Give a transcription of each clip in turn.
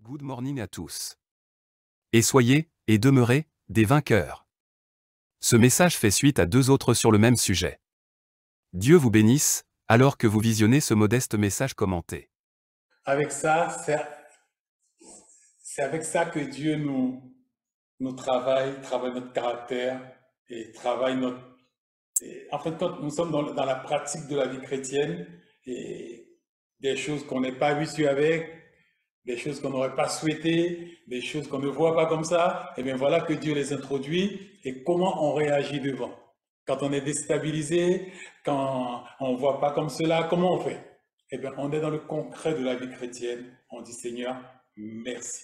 Good morning à tous. Et soyez, et demeurez, des vainqueurs. Ce message fait suite à deux autres sur le même sujet. Dieu vous bénisse, alors que vous visionnez ce modeste message commenté. Avec ça, c'est avec ça que Dieu nous travaille notre caractère et travaille notre... En fin de compte, nous sommes dans la pratique de la vie chrétienne et des choses qu'on n'est pas habitué avec, des choses qu'on n'aurait pas souhaitées, des choses qu'on ne voit pas comme ça, et bien voilà que Dieu les introduit et comment on réagit devant. Quand on est déstabilisé, quand on ne voit pas comme cela, comment on fait? Eh bien, on est dans le concret de la vie chrétienne. On dit Seigneur, merci.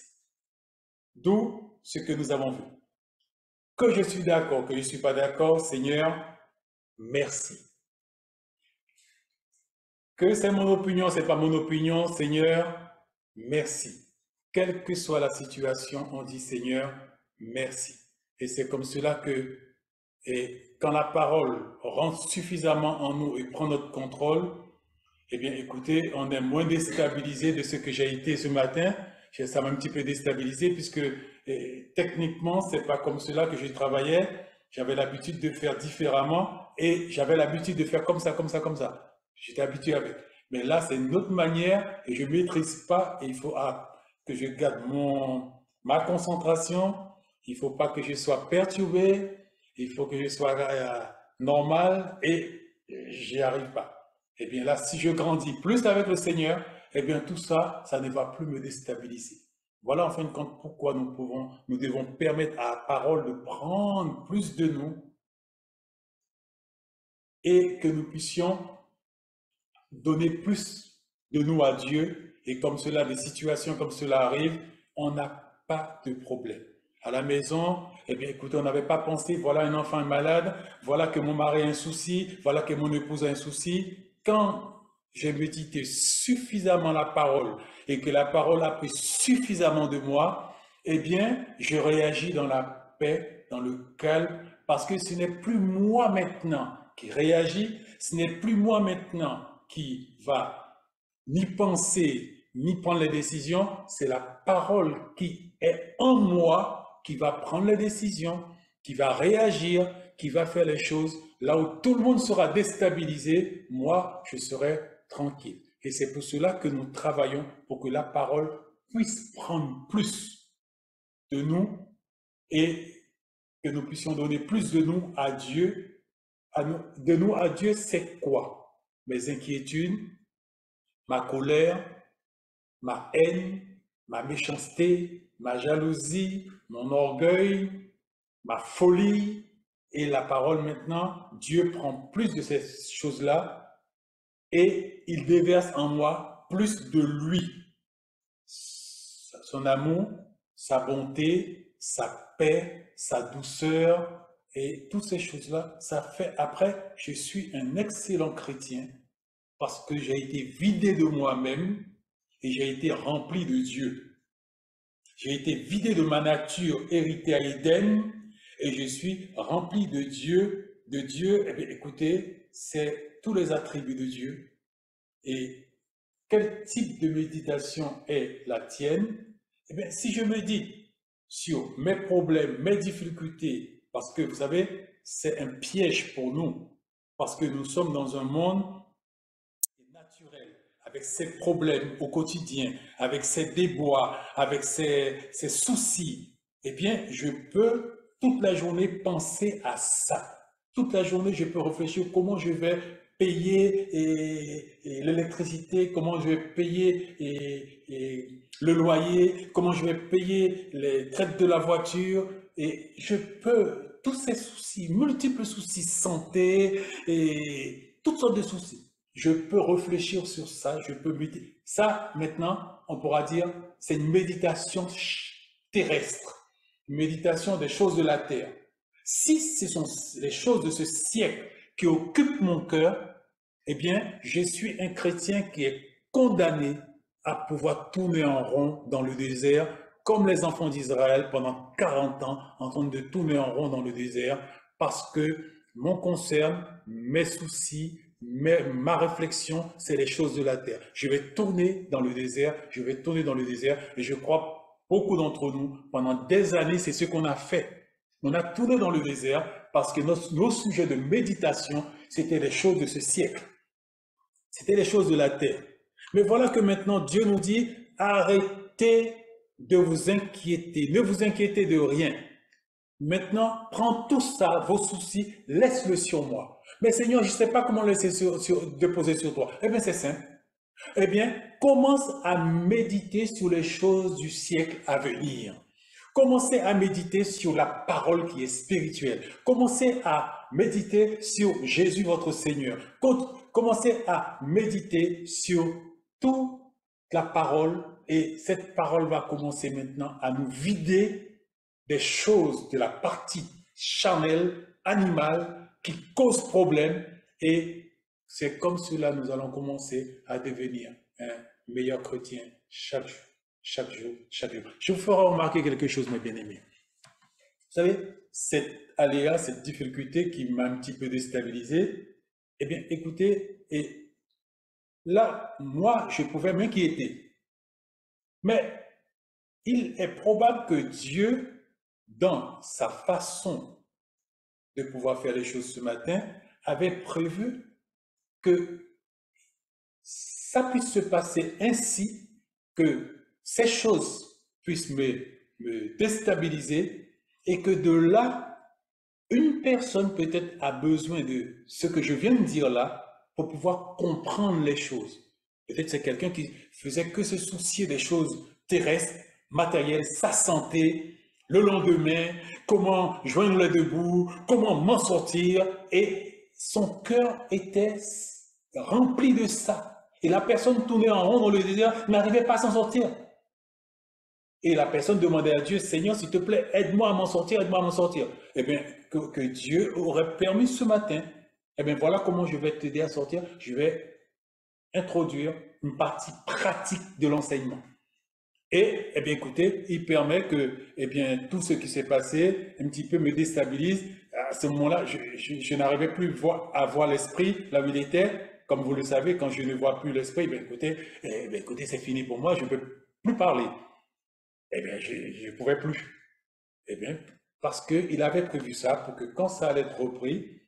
D'où ce que nous avons vu. Que je suis d'accord, que je ne suis pas d'accord, Seigneur, merci. Que c'est mon opinion, ce n'est pas mon opinion, Seigneur, merci. Quelle que soit la situation, on dit Seigneur, merci. Et c'est comme cela que, et quand la parole rentre suffisamment en nous et prend notre contrôle, eh bien écoutez, on est moins déstabilisé de ce que j'ai été ce matin. Ça m'a un petit peu déstabilisé puisque techniquement, ce n'est pas comme cela que je travaillais. J'avais l'habitude de faire différemment et j'avais l'habitude de faire comme ça, comme ça, comme ça. J'étais habitué avec. Mais là, c'est une autre manière et je ne maîtrise pas et il faut que je garde ma concentration. Il ne faut pas que je sois perturbé. Il faut que je sois normal et j'y arrive pas. Eh bien là, si je grandis plus avec le Seigneur, eh bien tout ça, ça ne va plus me déstabiliser. Voilà en fin de compte pourquoi nous devons permettre à la parole de prendre plus de nous et que nous puissions donner plus de nous à Dieu. Et comme cela, des situations comme cela arrivent, on n'a pas de problème. À la maison, eh bien écoutez, on n'avait pas pensé, voilà un enfant malade, voilà que mon mari a un souci, voilà que mon épouse a un souci. Quand j'ai médité suffisamment la parole et que la parole a pris suffisamment de moi, eh bien, je réagis dans la paix, dans le calme, parce que ce n'est plus moi maintenant qui réagis, ce n'est plus moi maintenant qui va ni penser, ni prendre les décisions, c'est la parole qui est en moi qui va prendre les décisions, qui va réagir, qui va faire les choses. Là où tout le monde sera déstabilisé, moi, je serai tranquille. Et c'est pour cela que nous travaillons pour que la parole puisse prendre plus de nous et que nous puissions donner plus de nous à Dieu. De nous à Dieu, c'est quoi? Mes inquiétudes, ma colère, ma haine, ma méchanceté, ma jalousie, mon orgueil, ma folie. Et la parole maintenant, Dieu prend plus de ces choses-là et il déverse en moi plus de lui. Son amour, sa bonté, sa paix, sa douceur et toutes ces choses-là, ça fait après, je suis un excellent chrétien parce que j'ai été vidé de moi-même et j'ai été rempli de Dieu. J'ai été vidé de ma nature héritée à Éden et je suis rempli de Dieu. De Dieu, eh bien, écoutez, c'est tous les attributs de Dieu. Et quel type de méditation est la tienne? Eh bien, si je médite sur mes problèmes, mes difficultés, parce que vous savez, c'est un piège pour nous, parce que nous sommes dans un monde naturel, avec ses problèmes au quotidien, avec ses déboires, avec ses soucis, eh bien, je peux toute la journée penser à ça. Toute la journée, je peux réfléchir comment je vais payer l'électricité, comment je vais payer le loyer, comment je vais payer les traites de la voiture. Et je peux, tous ces soucis, multiples soucis, santé et toutes sortes de soucis. Je peux réfléchir sur ça, je peux méditer. Ça, maintenant, on pourra dire, c'est une méditation terrestre, une méditation des choses de la terre. Si ce sont les choses de ce siècle qui occupent mon cœur, eh bien, je suis un chrétien qui est condamné à pouvoir tourner en rond dans le désert, comme les enfants d'Israël pendant 40 ans, en train de tourner en rond dans le désert, parce que m'en concerne, mes soucis, mais ma réflexion, c'est les choses de la terre. Je vais tourner dans le désert, je vais tourner dans le désert, et je crois beaucoup d'entre nous, pendant des années, c'est ce qu'on a fait. On a tourné dans le désert parce que nos sujets de méditation, c'était les choses de ce siècle. C'était les choses de la terre. Mais voilà que maintenant, Dieu nous dit, arrêtez de vous inquiéter, ne vous inquiétez de rien. Maintenant, prends tout ça, vos soucis, laisse-le sur moi. Mais Seigneur, je ne sais pas comment laisser déposer sur toi. Eh bien, c'est simple. Eh bien, commence à méditer sur les choses du siècle à venir. Commencez à méditer sur la parole qui est spirituelle. Commencez à méditer sur Jésus, votre Seigneur. Commencez à méditer sur toute la parole, et cette parole va commencer maintenant à nous vider des choses de la partie charnelle, animale, qui cause problème, et c'est comme cela nous allons commencer à devenir un meilleur chrétien chaque jour. Chaque jour. Je vous ferai remarquer quelque chose, mes bien-aimés. Vous savez, cette aléa, cette difficulté qui m'a un petit peu déstabilisé, eh bien, écoutez, et là, moi, je pouvais m'inquiéter. Mais il est probable que Dieu, dans sa façon de pouvoir faire les choses ce matin, avait prévu que ça puisse se passer ainsi, que ces choses puissent me déstabiliser, et que de là, une personne peut-être a besoin de ce que je viens de dire là pour pouvoir comprendre les choses. Peut-être c'est quelqu'un qui faisait que se soucier des choses terrestres, matérielles, sa santé, le lendemain, comment joindre les deux bouts, comment m'en sortir, et son cœur était rempli de ça. Et la personne tournait en rond dans le désert, n'arrivait pas à s'en sortir. Et la personne demandait à Dieu, Seigneur, s'il te plaît, aide-moi à m'en sortir, aide-moi à m'en sortir. Eh bien, que Dieu aurait permis ce matin, eh bien, voilà comment je vais t'aider à sortir. Je vais introduire une partie pratique de l'enseignement. Et, eh bien, écoutez, il permet que, eh bien, tout ce qui s'est passé, un petit peu me déstabilise. À ce moment-là, je n'arrivais plus à voir l'esprit là où il était. Comme vous le savez, quand je ne vois plus l'esprit, eh bien, écoutez, c'est fini pour moi, je ne peux plus parler. Eh bien, je ne pouvais plus. Eh bien, parce qu'il avait prévu ça pour que quand ça allait être repris,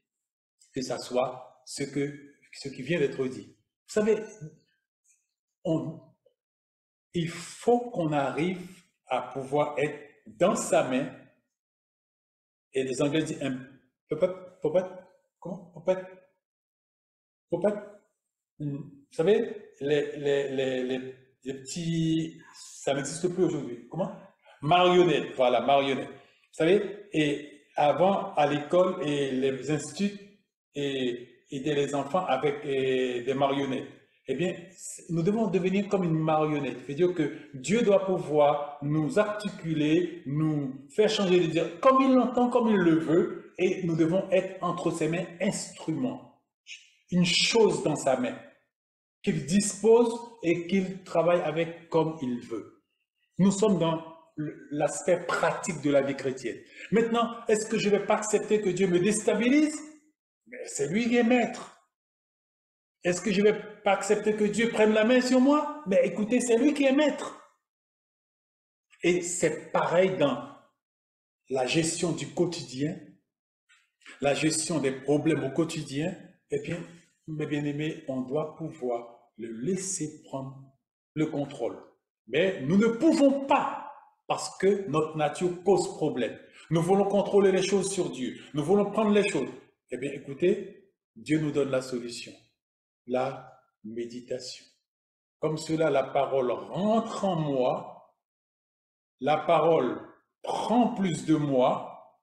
que ça soit ce qui vient d'être dit. Vous savez, il faut qu'on arrive à pouvoir être dans sa main, et les Anglais disent vous savez, les petits, ça n'existe plus aujourd'hui. Comment? Marionnettes, voilà, marionnettes. Vous savez, et avant, à l'école et les instituts aidaient les enfants avec des marionnettes. Eh bien, nous devons devenir comme une marionnette. C'est-à-dire que Dieu doit pouvoir nous articuler, nous faire changer de dire comme il l'entend, comme il le veut, et nous devons être entre ses mains instruments. Une chose dans sa main qu'il dispose et qu'il travaille avec comme il veut. Nous sommes dans l'aspect pratique de la vie chrétienne. Maintenant, est-ce que je ne vais pas accepter que Dieu me déstabilise? Mais c'est lui qui est maître. Est-ce que je ne vais pas accepter que Dieu prenne la main sur moi? Mais écoutez, c'est lui qui est maître. Et c'est pareil dans la gestion du quotidien, la gestion des problèmes au quotidien. Eh bien, mes bien-aimés, on doit pouvoir le laisser prendre le contrôle. Mais nous ne pouvons pas, parce que notre nature cause problème. Nous voulons contrôler les choses sur Dieu. Nous voulons prendre les choses. Eh bien, écoutez, Dieu nous donne la solution. La méditation. Comme cela, la parole rentre en moi, la parole prend plus de moi,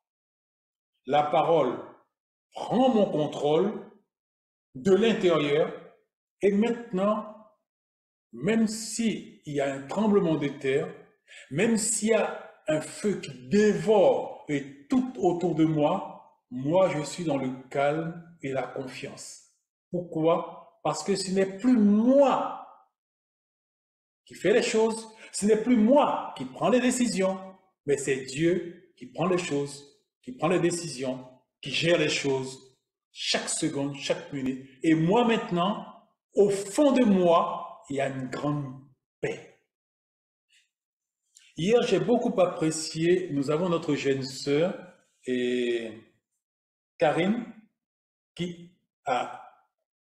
la parole prend mon contrôle de l'intérieur, et maintenant, même s'il y a un tremblement de terre, même s'il y a un feu qui dévore et tout autour de moi, moi je suis dans le calme et la confiance. Pourquoi? Parce que ce n'est plus moi qui fait les choses, ce n'est plus moi qui prends les décisions, mais c'est Dieu qui prend les choses, qui prend les décisions, qui gère les choses chaque seconde, chaque minute. Et moi maintenant, au fond de moi, il y a une grande paix. Hier, j'ai beaucoup apprécié, nous avons notre jeune sœur, et Karine, qui a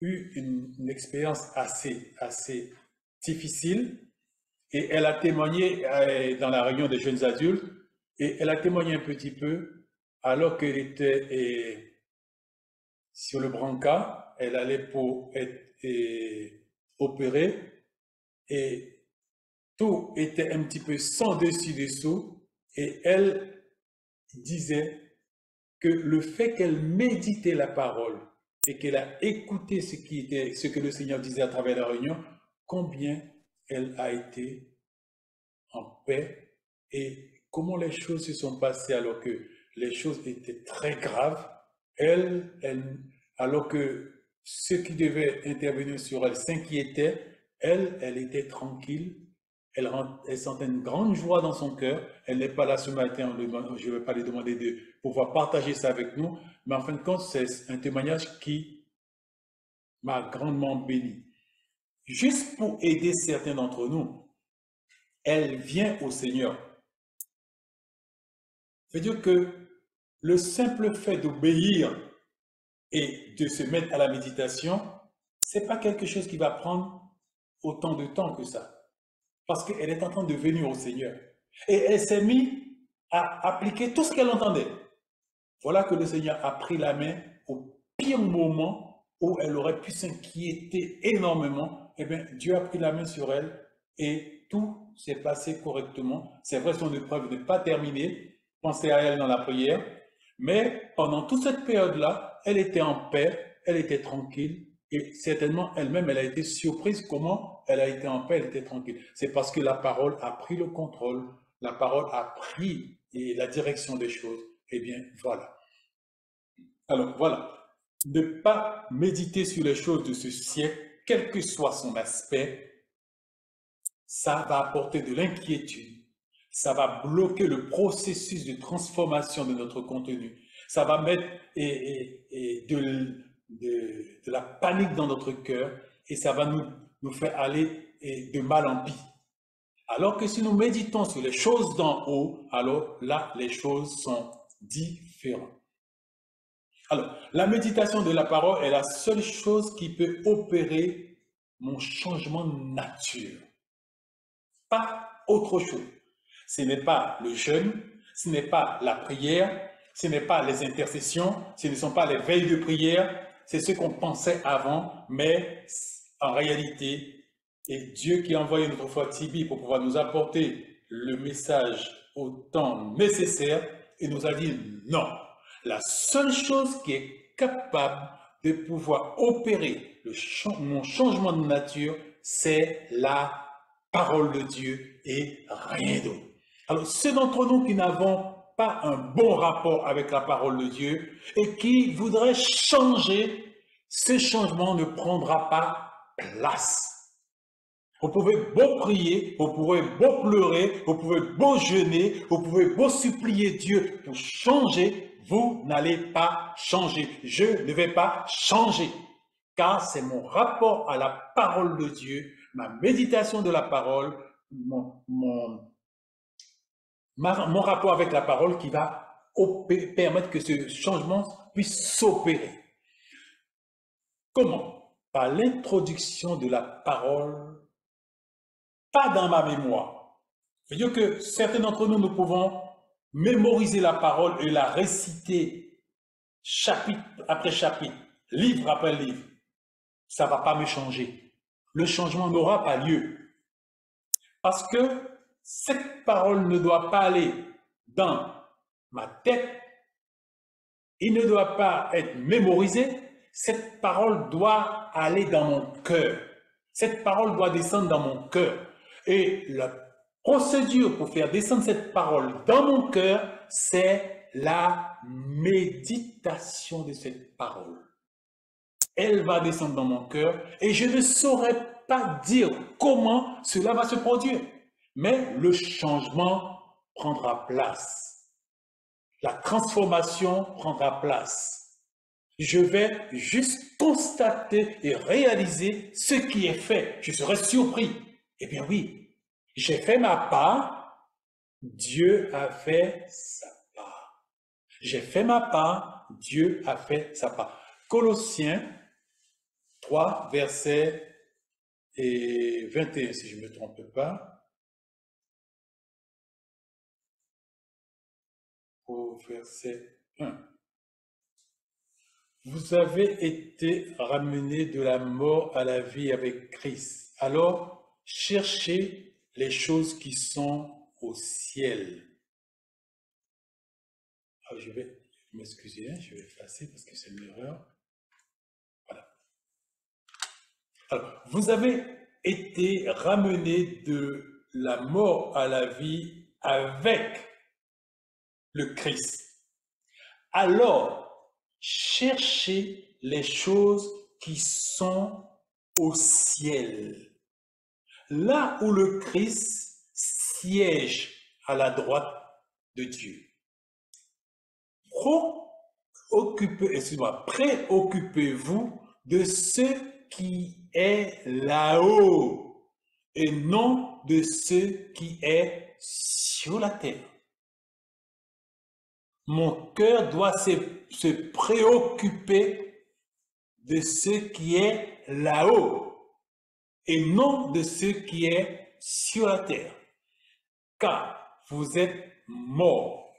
eu une expérience assez difficile, et elle a témoigné dans la réunion des jeunes adultes, et elle a témoigné un petit peu alors qu'elle était sur le brancard, elle allait pour être opérée, et tout était un petit peu sans dessus-dessous, et elle disait que le fait qu'elle méditait la parole et qu'elle a écouté ce que le Seigneur disait à travers la réunion, combien elle a été en paix et comment les choses se sont passées alors que les choses étaient très graves. Alors que ceux qui devaient intervenir sur elle s'inquiétaient, elle était tranquille. Elle sentait une grande joie dans son cœur. Elle n'est pas là ce matin, je ne vais pas lui demander de pouvoir partager ça avec nous, mais en fin de compte, c'est un témoignage qui m'a grandement béni. Juste pour aider certains d'entre nous, elle vient au Seigneur. C'est-à-dire que le simple fait d'obéir et de se mettre à la méditation, ce n'est pas quelque chose qui va prendre autant de temps que ça. Parce qu'elle est en train de venir au Seigneur. Et elle s'est mise à appliquer tout ce qu'elle entendait. Voilà que le Seigneur a pris la main au pire moment où elle aurait pu s'inquiéter énormément. Eh bien, Dieu a pris la main sur elle et tout s'est passé correctement. C'est vrai, son épreuve n'est pas terminée. Pensez à elle dans la prière. Mais pendant toute cette période-là, elle était en paix, elle était tranquille. Et certainement, elle-même, elle a été surprise comment elle a été en paix, elle était tranquille. C'est parce que la parole a pris le contrôle, la parole a pris la direction des choses. Eh bien, voilà. Alors, voilà. Ne pas méditer sur les choses de ce siècle, quel que soit son aspect, ça va apporter de l'inquiétude. Ça va bloquer le processus de transformation de notre contenu. Ça va mettre de la panique dans notre cœur et ça va nous faire aller de mal en pis. Alors que si nous méditons sur les choses d'en haut, alors là, les choses sont différentes. Alors, la méditation de la parole est la seule chose qui peut opérer mon changement de nature. Pas autre chose. Ce n'est pas le jeûne, ce n'est pas la prière, ce n'est pas les intercessions, ce ne sont pas les veilles de prière, c'est ce qu'on pensait avant, mais en réalité, et Dieu qui a envoyé notre foi Tibi pour pouvoir nous apporter le message au temps nécessaire, il nous a dit non. La seule chose qui est capable de pouvoir opérer mon changement de nature, c'est la parole de Dieu et rien d'autre. Alors, ceux d'entre nous qui n'avons pas un bon rapport avec la parole de Dieu et qui voudraient changer, ce changement ne prendra pas place. Vous pouvez beau prier, vous pouvez beau pleurer, vous pouvez beau jeûner, vous pouvez beau supplier Dieu pour changer, vous n'allez pas changer. Je ne vais pas changer, car c'est mon rapport à la parole de Dieu, ma méditation de la parole, mon rapport avec la parole qui va permettre que ce changement puisse s'opérer. Comment? Par l'introduction de la parole, pas dans ma mémoire. C'est-à-dire que certains d'entre nous, nous pouvons mémoriser la parole et la réciter chapitre après chapitre, livre après livre. Ça ne va pas me changer. Le changement n'aura pas lieu. Parce que cette parole ne doit pas aller dans ma tête, il ne doit pas être mémorisé, cette parole doit aller dans mon cœur. Cette parole doit descendre dans mon cœur. Et la procédure pour faire descendre cette parole dans mon cœur, c'est la méditation de cette parole. Elle va descendre dans mon cœur et je ne saurais pas dire comment cela va se produire. Mais le changement prendra place. La transformation prendra place. Je vais juste constater et réaliser ce qui est fait. Je serai surpris. Eh bien oui, j'ai fait ma part, Dieu a fait sa part. J'ai fait ma part, Dieu a fait sa part. Colossiens 3, verset 21, si je ne me trompe pas. Au verset 1. Vous avez été ramenés de la mort à la vie avec Christ. Alors, cherchez les choses qui sont au ciel. Ah, je vais m'excuser, hein, je vais effacer parce que c'est une erreur. Voilà. Alors, vous avez été ramenés de la mort à la vie avec le Christ. Alors, cherchez les choses qui sont au ciel, là où le Christ siège à la droite de Dieu. Préoccupez-vous de ce qui est là-haut et non de ce qui est sur la terre. Mon cœur doit se préoccuper de ce qui est là-haut et non de ce qui est sur la terre. Car vous êtes morts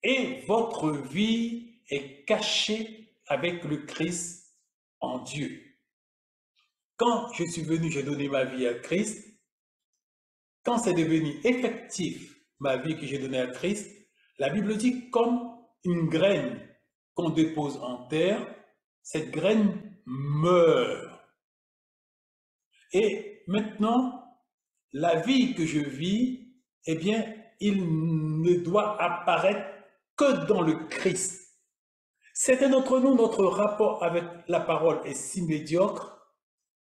et votre vie est cachée avec le Christ en Dieu. Quand je suis venu, j'ai donné ma vie à Christ. Quand c'est devenu effectif, ma vie que j'ai donnée à Christ, la Bible dit comme une graine qu'on dépose en terre, cette graine meurt. Et maintenant, la vie que je vis, eh bien, il ne doit apparaître que dans le Christ. Certains d'entre nous, notre rapport avec la parole est si médiocre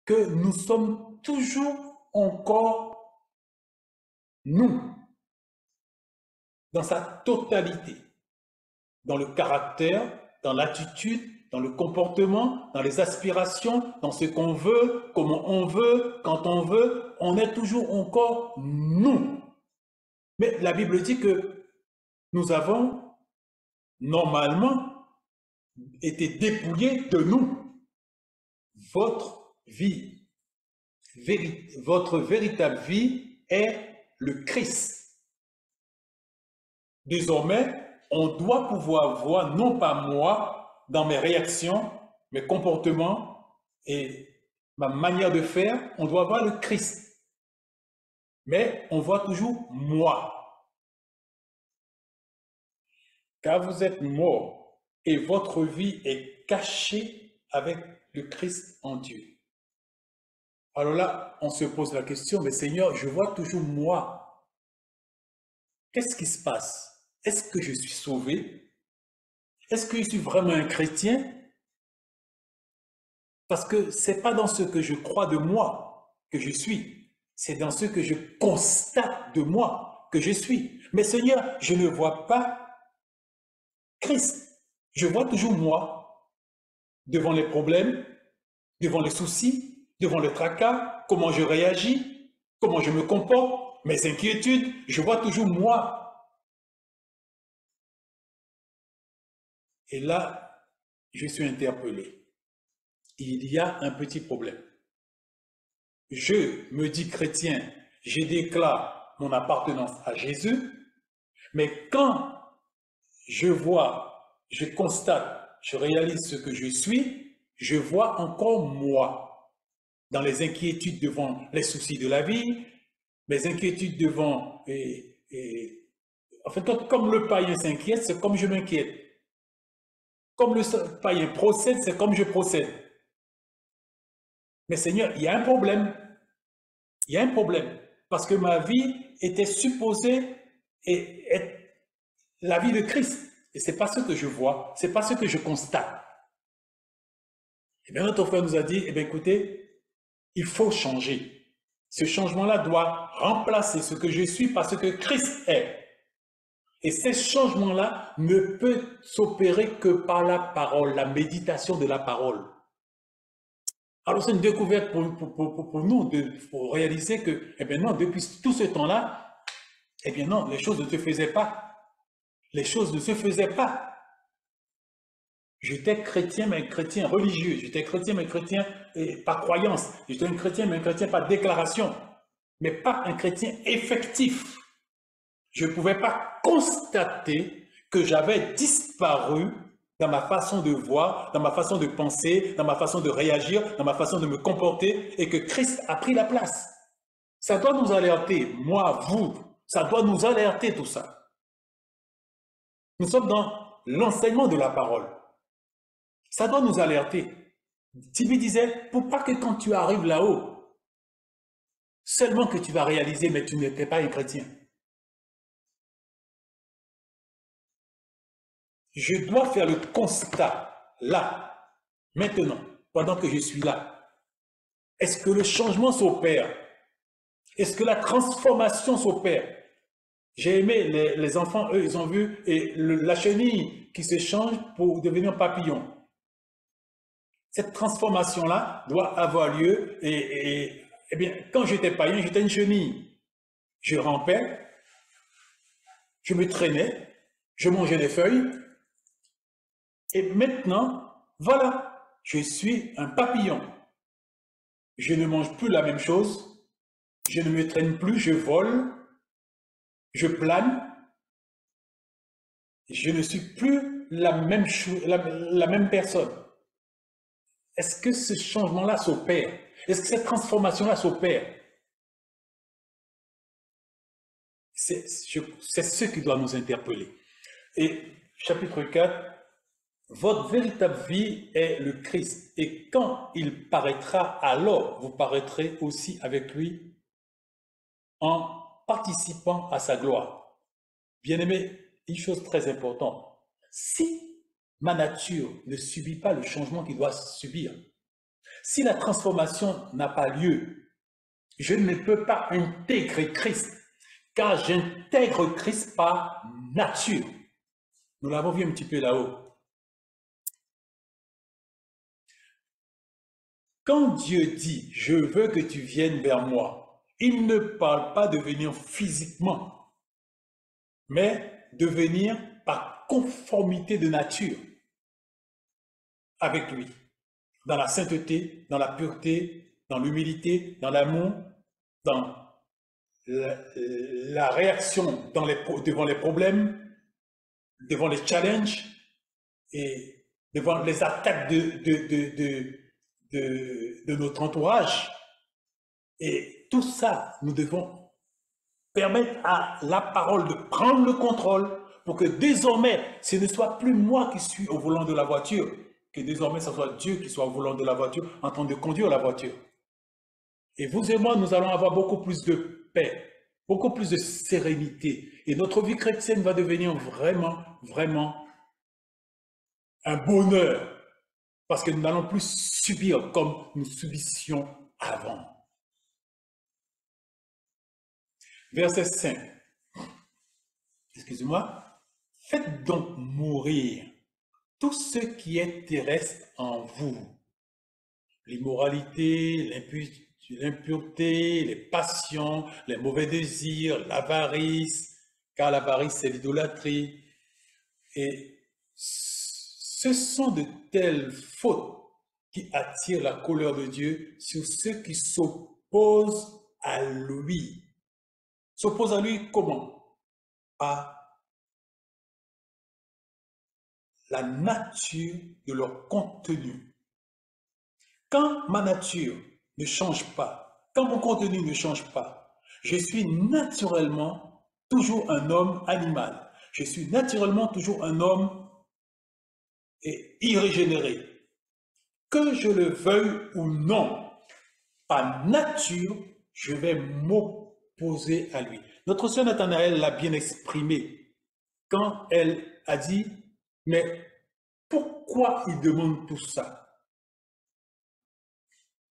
que nous sommes toujours encore nous, dans sa totalité, dans le caractère, dans l'attitude, dans le comportement, dans les aspirations, dans ce qu'on veut, comment on veut, quand on est toujours encore nous. Mais la Bible dit que nous avons normalement été dépouillés de nous. Votre vie, votre véritable vie est le Christ. Désormais, on doit pouvoir voir non pas moi dans mes réactions, mes comportements et ma manière de faire, on doit voir le Christ. Mais on voit toujours moi. Car vous êtes mort et votre vie est cachée avec le Christ en Dieu. Alors là, on se pose la question, mais Seigneur, je vois toujours moi. Qu'est-ce qui se passe? Est-ce que je suis sauvé? Est-ce que je suis vraiment un chrétien? Parce que ce n'est pas dans ce que je crois de moi que je suis, c'est dans ce que je constate de moi que je suis. Mais Seigneur, je ne vois pas Christ. Je vois toujours moi devant les problèmes, devant les soucis, devant le tracas, comment je réagis, comment je me comporte, mes inquiétudes, je vois toujours moi. Et là, je suis interpellé. Il y a un petit problème. Je me dis chrétien, je déclare mon appartenance à Jésus, mais quand je vois, je constate, je réalise ce que je suis, je vois encore moi, dans les inquiétudes devant les soucis de la vie, mes inquiétudes devant, en fait, comme le païen s'inquiète, c'est comme je m'inquiète. Comme le païen procède, c'est comme je procède. Mais Seigneur, il y a un problème. Il y a un problème. Parce que ma vie était supposée être la vie de Christ. Et ce n'est pas ce que je vois, ce n'est pas ce que je constate. Et bien notre frère nous a dit, eh bien écoutez, il faut changer. Ce changement-là doit remplacer ce que je suis par ce que Christ est. Et ces changements-là ne peuvent s'opérer que par la parole, la méditation de la parole. Alors c'est une découverte pour nous, pour réaliser que, eh bien non, depuis tout ce temps-là, eh bien non, les choses ne se faisaient pas. Les choses ne se faisaient pas. J'étais chrétien, mais un chrétien religieux. J'étais chrétien, mais un chrétien par croyance. J'étais un chrétien, mais un chrétien par déclaration. Mais pas un chrétien effectif. Je ne pouvais pas constater que j'avais disparu dans ma façon de voir, dans ma façon de penser, dans ma façon de réagir, dans ma façon de me comporter, et que Christ a pris la place. Ça doit nous alerter, moi, vous, ça doit nous alerter tout ça. Nous sommes dans l'enseignement de la parole. Ça doit nous alerter. Tibi disait, pour pas que quand tu arrives là-haut, seulement que tu vas réaliser, mais tu n'étais pas un chrétien. Je dois faire le constat, là, maintenant, pendant que je suis là. Est-ce que le changement s'opère? Est-ce que la transformation s'opère? J'ai aimé les enfants, eux, ils ont vu la chenille qui se change pour devenir papillon. Cette transformation-là doit avoir lieu et bien, quand j'étais païen, j'étais une chenille. Je rampais, je me traînais, je mangeais des feuilles. Et maintenant, voilà, je suis un papillon. Je ne mange plus la même chose, je ne me traîne plus, je vole, je plane. Je ne suis plus la même personne. Est-ce que ce changement-là s'opère? Est-ce que cette transformation-là s'opère? C'est ce qui doit nous interpeller. Et chapitre 4, votre véritable vie est le Christ. Et quand il paraîtra, alors vous paraîtrez aussi avec lui en participant à sa gloire. Bien-aimé, une chose très importante. Si ma nature ne subit pas le changement qu'il doit subir, si la transformation n'a pas lieu, je ne peux pas intégrer Christ, car j'intègre Christ par nature. Nous l'avons vu un petit peu là-haut. Quand Dieu dit « je veux que tu viennes vers moi », il ne parle pas de venir physiquement, mais de venir par conformité de nature avec lui, dans la sainteté, dans la pureté, dans l'humilité, dans l'amour, dans la réaction devant les problèmes, devant les challenges et devant les attaques de notre entourage. Et tout ça, nous devons permettre à la parole de prendre le contrôle pour que désormais, ce ne soit plus moi qui suis au volant de la voiture, que désormais, ce soit Dieu qui soit au volant de la voiture en train de conduire la voiture. Et vous et moi, nous allons avoir beaucoup plus de paix, beaucoup plus de sérénité. Et notre vie chrétienne va devenir vraiment, vraiment un bonheur. Parce que nous n'allons plus subir comme nous subissions avant. Verset 5. Excusez-moi. Faites donc mourir tout ce qui est terrestre en vous. L'immoralité, l'impureté, les passions, les mauvais désirs, l'avarice, car l'avarice c'est l'idolâtrie. Et ce sont de telles fautes qui attirent la colère de Dieu sur ceux qui s'opposent à lui. S'opposent à lui comment? Par la nature de leur contenu. Quand ma nature ne change pas, quand mon contenu ne change pas, je suis naturellement toujours un homme animal. Je suis naturellement toujours un homme irrégénéré. Que je le veuille ou non, par nature, je vais m'opposer à lui. Notre sœur Nathanaël l'a bien exprimé quand elle a dit, mais pourquoi il demande tout ça?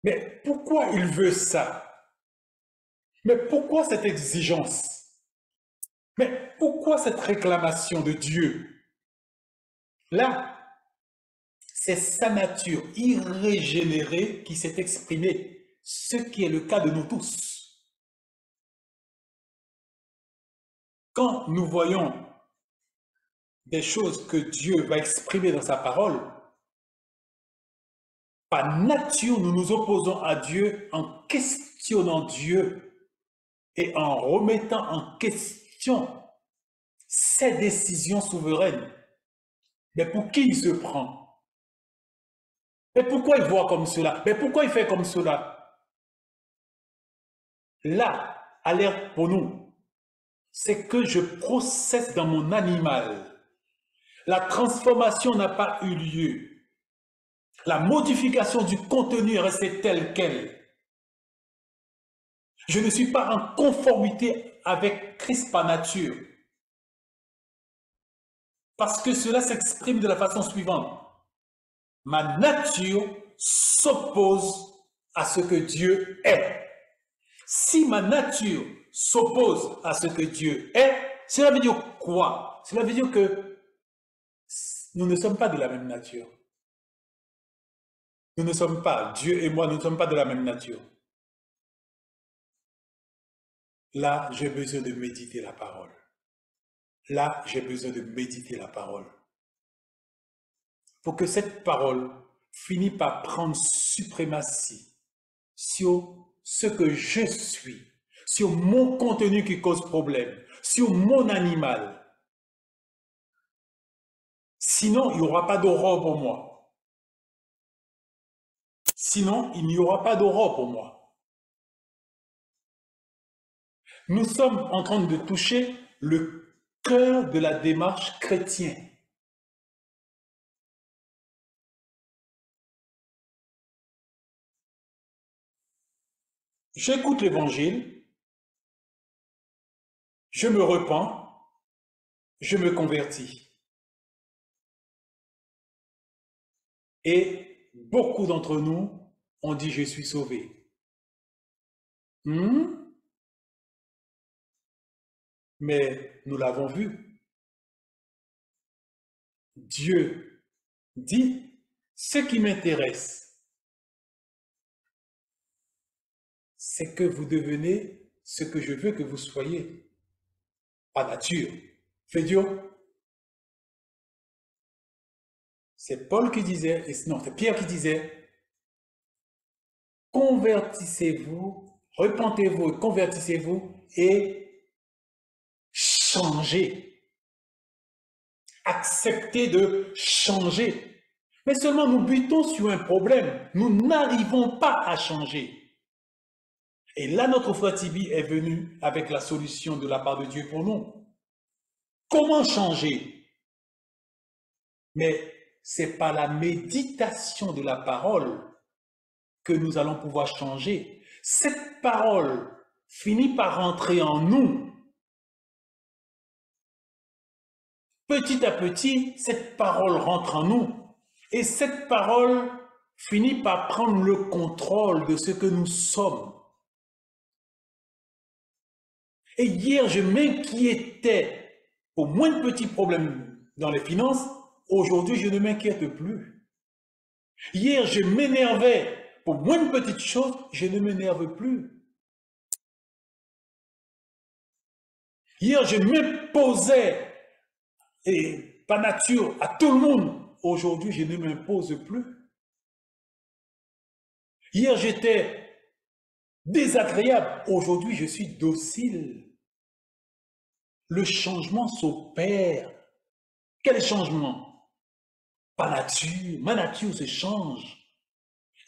Mais pourquoi il veut ça? Mais pourquoi cette exigence? Mais pourquoi cette réclamation de Dieu? Là, c'est sa nature irrégénérée qui s'est exprimée, ce qui est le cas de nous tous. Quand nous voyons des choses que Dieu va exprimer dans sa parole, par nature, nous nous opposons à Dieu en questionnant Dieu et en remettant en question ses décisions souveraines. Mais pour qui il se prend? Mais pourquoi il voit comme cela? Mais pourquoi il fait comme cela? Là, alerte pour nous, c'est que je processe dans mon animal. La transformation n'a pas eu lieu. La modification du contenu est restée telle qu'elle. Je ne suis pas en conformité avec Christ par nature. Parce que cela s'exprime de la façon suivante. Ma nature s'oppose à ce que Dieu est. Si ma nature s'oppose à ce que Dieu est, cela veut dire quoi? Cela veut dire que nous ne sommes pas de la même nature. Nous ne sommes pas, Dieu et moi, nous ne sommes pas de la même nature. Là, j'ai besoin de méditer la parole. Là, j'ai besoin de méditer la parole. Pour que cette parole finisse par prendre suprématie sur ce que je suis, sur mon contenu qui cause problème, sur mon animal. Sinon, il n'y aura pas d'aurore pour moi. Sinon, il n'y aura pas d'aurore pour moi. Nous sommes en train de toucher le cœur de la démarche chrétienne. J'écoute l'évangile, je me repens, je me convertis. Et beaucoup d'entre nous ont dit je suis sauvé. Mais nous l'avons vu. Dieu dit, ce qui m'intéresse, c'est que vous devenez ce que je veux que vous soyez, par nature. C'est Dieu. C'est Paul qui disait, non, c'est Pierre qui disait, convertissez-vous, repentez-vous et convertissez-vous et changez. Acceptez de changer. Mais seulement nous butons sur un problème. Nous n'arrivons pas à changer. Et là, notre frère Tibi est venu avec la solution de la part de Dieu pour nous. Comment changer? Mais c'est par la méditation de la parole que nous allons pouvoir changer. Cette parole finit par rentrer en nous. Petit à petit, cette parole rentre en nous. Et cette parole finit par prendre le contrôle de ce que nous sommes. Et hier, je m'inquiétais au moins de petits problèmes dans les finances. Aujourd'hui, je ne m'inquiète plus. Hier, je m'énervais pour moins de petites choses. Je ne m'énerve plus. Hier, je m'imposais, et par nature, à tout le monde. Aujourd'hui, je ne m'impose plus. Hier, j'étais désagréable. Aujourd'hui, je suis docile. Le changement s'opère. Quel changement? Par nature. Ma nature se change.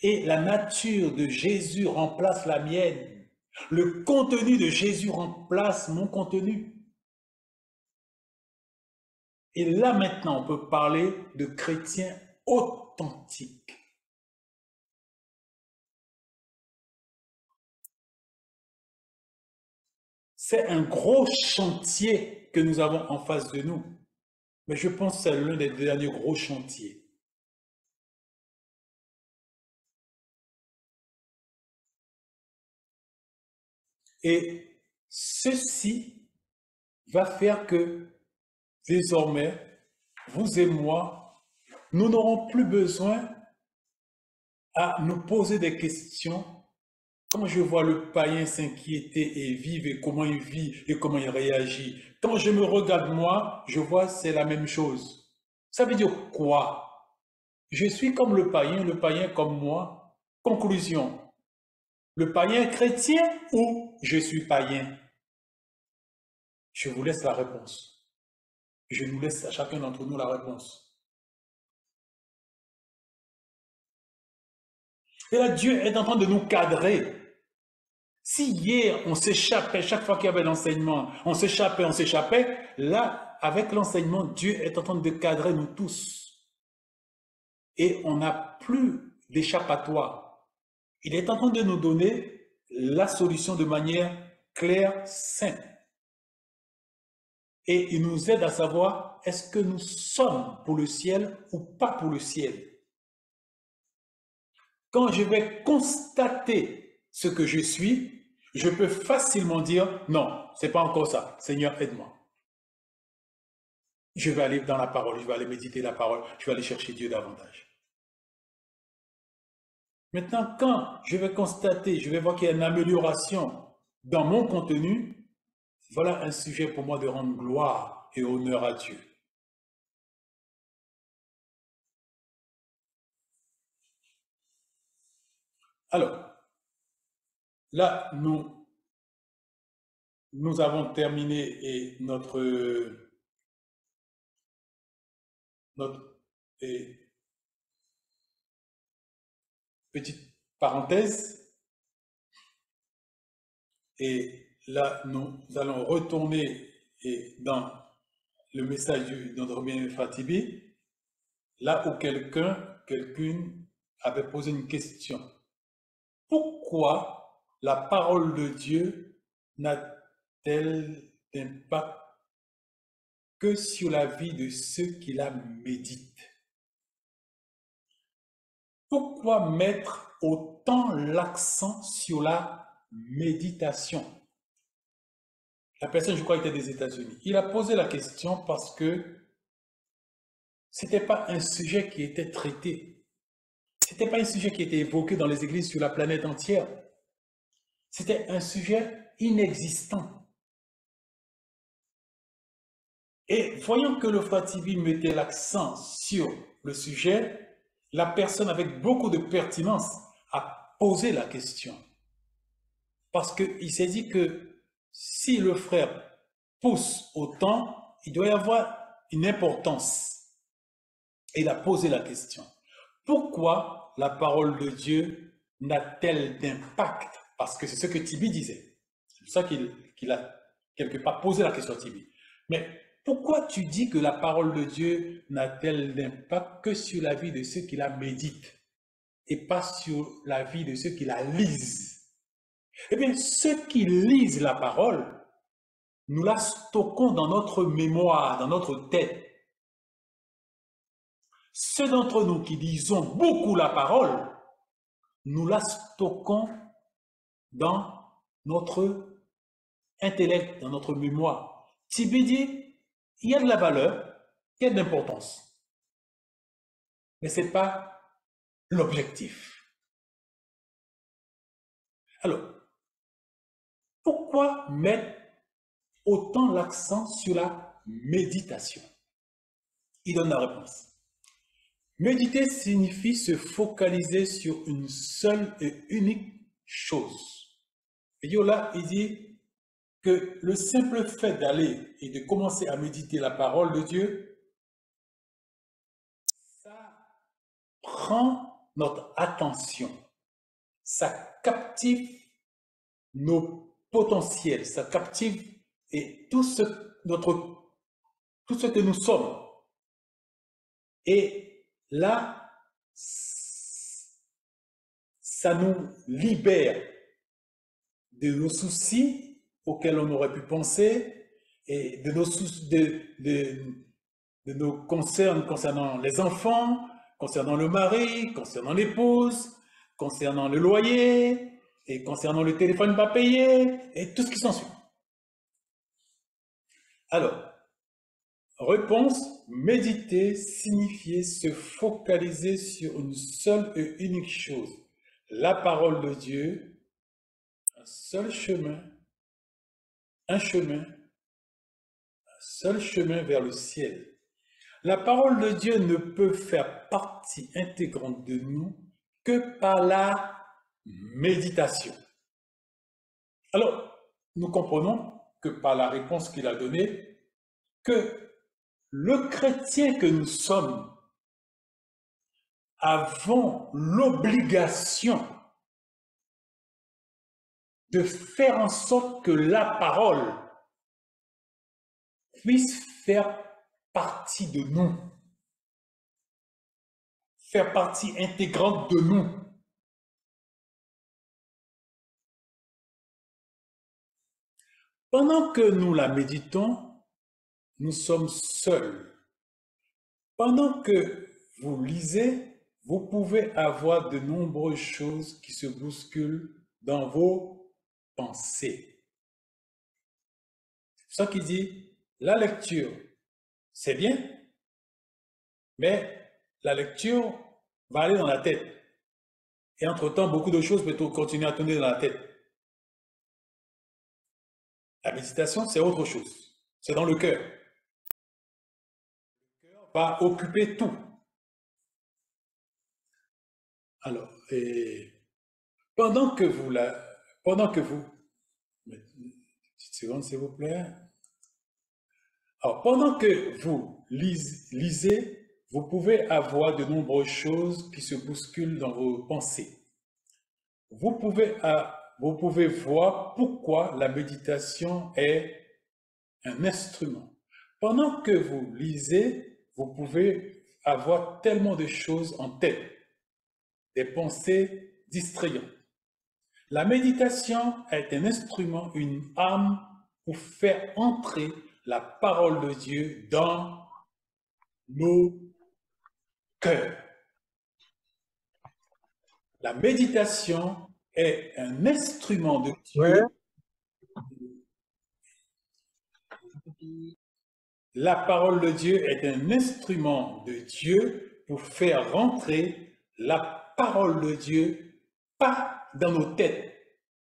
Et la nature de Jésus remplace la mienne. Le contenu de Jésus remplace mon contenu. Et là maintenant, on peut parler de chrétiens authentiques. C'est un gros chantier que nous avons en face de nous. Mais je pense que c'est l'un des derniers gros chantiers. Et ceci va faire que désormais, vous et moi, nous n'aurons plus besoin à nous poser des questions. Quand je vois le païen s'inquiéter et vivre et comment il vit et comment il réagit, quand je me regarde moi, je vois c'est la même chose. Ça veut dire quoi? Je suis comme le païen comme moi. Conclusion. Le païen chrétien ou je suis païen? Je vous laisse la réponse. Je nous laisse à chacun d'entre nous la réponse. Et là, Dieu est en train de nous cadrer. Si hier, on s'échappait, chaque fois qu'il y avait l'enseignement, on s'échappait, là, avec l'enseignement, Dieu est en train de cadrer nous tous. Et on n'a plus d'échappatoire. Il est en train de nous donner la solution de manière claire, simple. Et il nous aide à savoir, est-ce que nous sommes pour le ciel ou pas pour le ciel? Quand je vais constater ce que je suis, je peux facilement dire, non, c'est pas encore ça. Seigneur, aide-moi. Je vais aller dans la parole, je vais aller méditer la parole, je vais aller chercher Dieu davantage. Maintenant, quand je vais constater, je vais voir qu'il y a une amélioration dans mon contenu, voilà un sujet pour moi de rendre gloire et honneur à Dieu. Alors, là, nous avons terminé notre petite parenthèse. Et là, nous allons retourner dans le message de notre bien Fatibi, là où quelqu'une avait posé une question. Pourquoi la parole de Dieu n'a-t-elle d'impact que sur la vie de ceux qui la méditent? Pourquoi mettre autant l'accent sur la méditation? La personne, je crois, était des États-Unis. Il a posé la question parce que ce n'était pas un sujet qui était traité. Ce n'était pas un sujet qui était évoqué dans les églises sur la planète entière. C'était un sujet inexistant. Et voyant que le Fatibi mettait l'accent sur le sujet, la personne avec beaucoup de pertinence a posé la question. Parce qu'il s'est dit que si le frère pousse autant, il doit y avoir une importance. Et il a posé la question. Pourquoi la parole de Dieu n'a-t-elle d'impact? Parce que c'est ce que Tibi disait. C'est pour ça qu'il a quelque part posé la question à Tibi. Mais pourquoi tu dis que la parole de Dieu n'a-t-elle d'impact que sur la vie de ceux qui la méditent et pas sur la vie de ceux qui la lisent? Eh bien, ceux qui lisent la parole, nous la stockons dans notre mémoire, dans notre tête. Ceux d'entre nous qui lisons beaucoup la parole, nous la stockons dans notre intellect, dans notre mémoire. Tibi dit, il y a de la valeur, il y a de l'importance, mais ce n'est pas l'objectif. Alors, pourquoi mettre autant l'accent sur la méditation? Il donne la réponse. Méditer signifie se focaliser sur une seule et unique chose. Et là, il dit que le simple fait d'aller et de commencer à méditer la parole de Dieu, ça prend notre attention, ça captive nos potentiels, ça captive et tout ce que nous sommes. Et là, ça nous libère de nos soucis auxquels on aurait pu penser et de nos concerns concernant les enfants, concernant le mari, concernant l'épouse, concernant le loyer et concernant le téléphone pas payé et tout ce qui s'ensuit. Alors, réponse, méditer signifiait se focaliser sur une seule et unique chose, la parole de Dieu, un seul chemin, un chemin, un seul chemin vers le ciel. La parole de Dieu ne peut faire partie intégrante de nous que par la méditation. Alors, nous comprenons que par la réponse qu'il a donnée, que le chrétien que nous sommes avons l'obligation de faire en sorte que la parole puisse faire partie de nous, faire partie intégrante de nous. Pendant que nous la méditons, nous sommes seuls. Pendant que vous lisez, vous pouvez avoir de nombreuses choses qui se bousculent dans vos pensées. C'est ça qui dit, la lecture, c'est bien, mais la lecture va aller dans la tête. Et entre-temps, beaucoup de choses peuvent continuer à tourner dans la tête. La méditation, c'est autre chose. C'est dans le cœur. Le cœur va occuper tout. Alors, pendant que vous, une petite seconde s'il vous plaît. Alors, pendant que vous lisez, vous pouvez avoir de nombreuses choses qui se bousculent dans vos pensées. Vous pouvez voir pourquoi la méditation est un instrument. Pendant que vous lisez, vous pouvez avoir tellement de choses en tête, des pensées distrayantes. La méditation est un instrument, une arme pour faire entrer la parole de Dieu dans nos cœurs. La méditation est un instrument de Dieu. La parole de Dieu est un instrument de Dieu pour faire rentrer la parole de Dieu, pas dans nos têtes,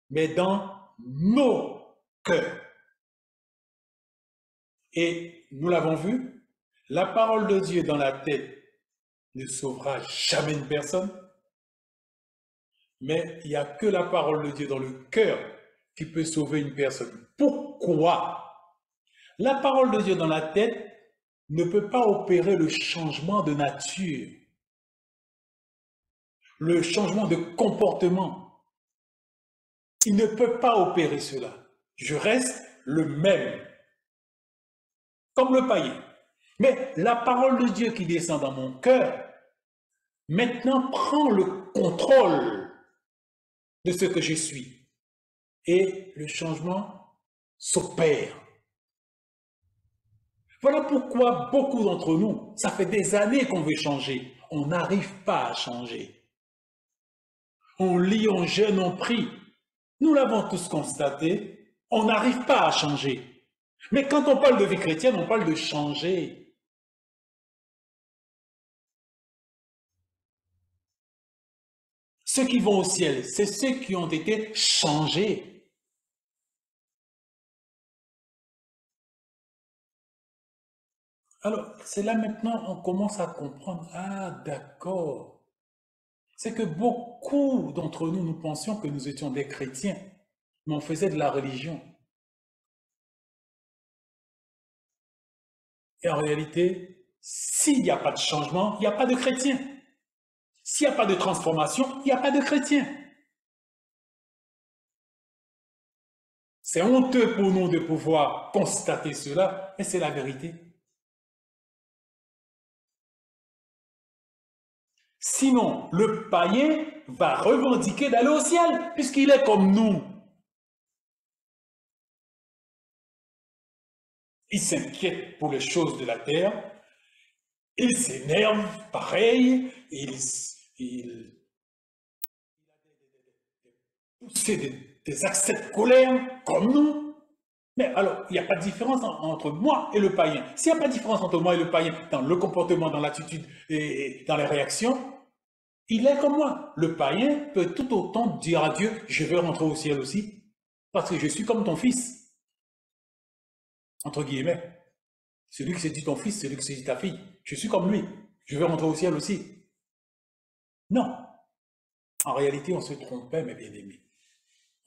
mais dans nos cœurs. Et nous l'avons vu, la parole de Dieu dans la tête ne sauvera jamais une personne, mais il n'y a que la parole de Dieu dans le cœur qui peut sauver une personne. Pourquoi? La parole de Dieu dans la tête ne peut pas opérer le changement de nature, le changement de comportement. Il ne peut pas opérer cela. Je reste le même, comme le païen. Mais la parole de Dieu qui descend dans mon cœur, maintenant prend le contrôle de ce que je suis. Et le changement s'opère. Voilà pourquoi beaucoup d'entre nous, ça fait des années qu'on veut changer. On n'arrive pas à changer. On lit, on jeûne, on prie. Nous l'avons tous constaté, on n'arrive pas à changer. Mais quand on parle de vie chrétienne, on parle de changer. Ceux qui vont au ciel, c'est ceux qui ont été changés. Alors, c'est là maintenant on commence à comprendre, ah d'accord, c'est que beaucoup d'entre nous, nous pensions que nous étions des chrétiens, mais on faisait de la religion. Et en réalité, s'il n'y a pas de changement, il n'y a pas de chrétien. S'il n'y a pas de transformation, il n'y a pas de chrétien. C'est honteux pour nous de pouvoir constater cela, mais c'est la vérité. Sinon, le païen va revendiquer d'aller au ciel, puisqu'il est comme nous. Il s'inquiète pour les choses de la terre, il s'énerve, pareil, il pousse des accès de colère, comme nous. Mais alors, il n'y a pas de différence entre moi et le païen. S'il n'y a pas de différence entre moi et le païen dans le comportement, dans l'attitude et dans les réactions, il est comme moi. Le païen peut tout autant dire à Dieu, je veux rentrer au ciel aussi, parce que je suis comme ton fils, entre guillemets. Celui qui se dit ton fils, celui qui se dit ta fille. Je suis comme lui, je veux rentrer au ciel aussi. Non. En réalité, on se trompait, mes bien-aimés.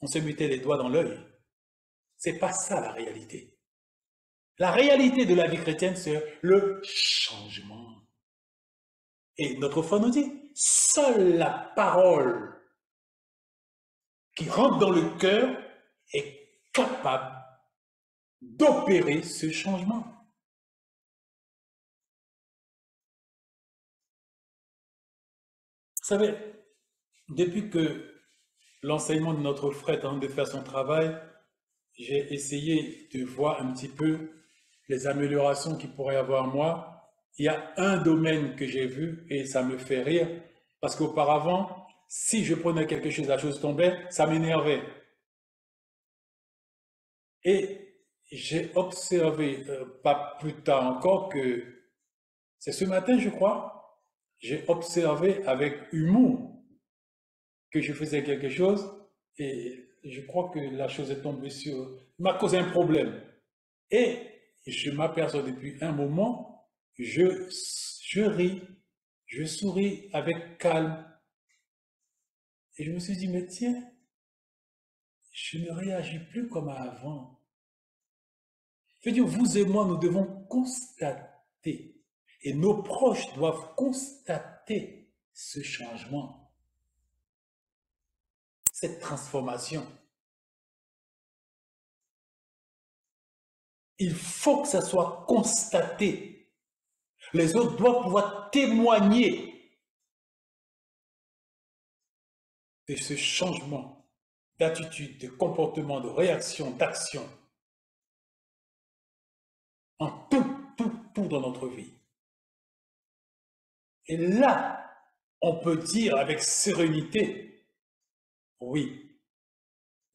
On se mettait les doigts dans l'œil. C'est pas ça la réalité. La réalité de la vie chrétienne, c'est le changement. Et notre foi nous dit, seule la parole qui rentre dans le cœur est capable d'opérer ce changement. Vous savez, depuis que l'enseignement de notre frère est en train de faire son travail, j'ai essayé de voir un petit peu les améliorations qu'il pourrait y avoir moi. Il y a un domaine que j'ai vu et ça me fait rire, parce qu'auparavant, si je prenais quelque chose, la chose tombait, ça m'énervait. Et j'ai observé, pas plus tard encore que, c'est ce matin je crois, j'ai observé avec humour que je faisais quelque chose et je crois que la chose est tombée sur, m'a causé un problème. Et je m'aperçois depuis un moment, je ris, je souris avec calme. Et je me suis dit, mais tiens, je ne réagis plus comme avant. Je veux dire, vous et moi, nous devons constater, et nos proches doivent constater ce changement, cette transformation. Il faut que ça soit constaté. Les autres doivent pouvoir témoigner de ce changement d'attitude, de comportement, de réaction, d'action, en tout dans notre vie. Et là, on peut dire avec sérénité, oui,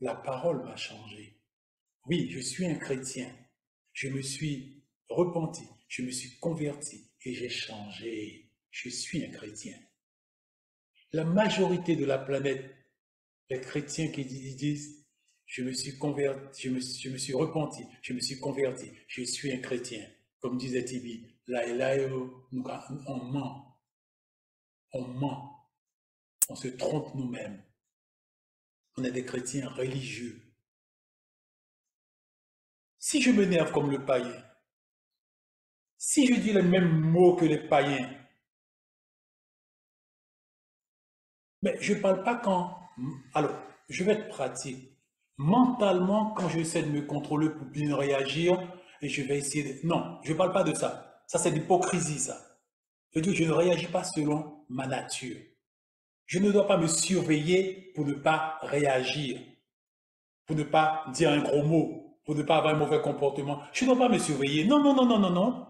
la parole m'a changé. Oui, je suis un chrétien. Je me suis repenti, je me suis converti et j'ai changé. Je suis un chrétien. La majorité de la planète, les chrétiens qui disent je me suis converti, je me suis repenti, je me suis converti, je suis un chrétien. Comme disait Tibi, on ment, on se trompe nous-mêmes. On est des chrétiens religieux. Si je m'énerve comme le païen, si je dis les mêmes mots que les païens, mais je ne parle pas quand... Alors, je vais être pratique. Mentalement, quand j'essaie de me contrôler pour bien réagir, et je vais essayer de... Non, je ne parle pas de ça. Ça, c'est l'hypocrisie, ça. Je veux dire, je ne réagis pas selon ma nature. Je ne dois pas me surveiller pour ne pas réagir, pour ne pas dire un gros mot, pour ne pas avoir un mauvais comportement. Je ne dois pas me surveiller. Non, non, non, non, non, non.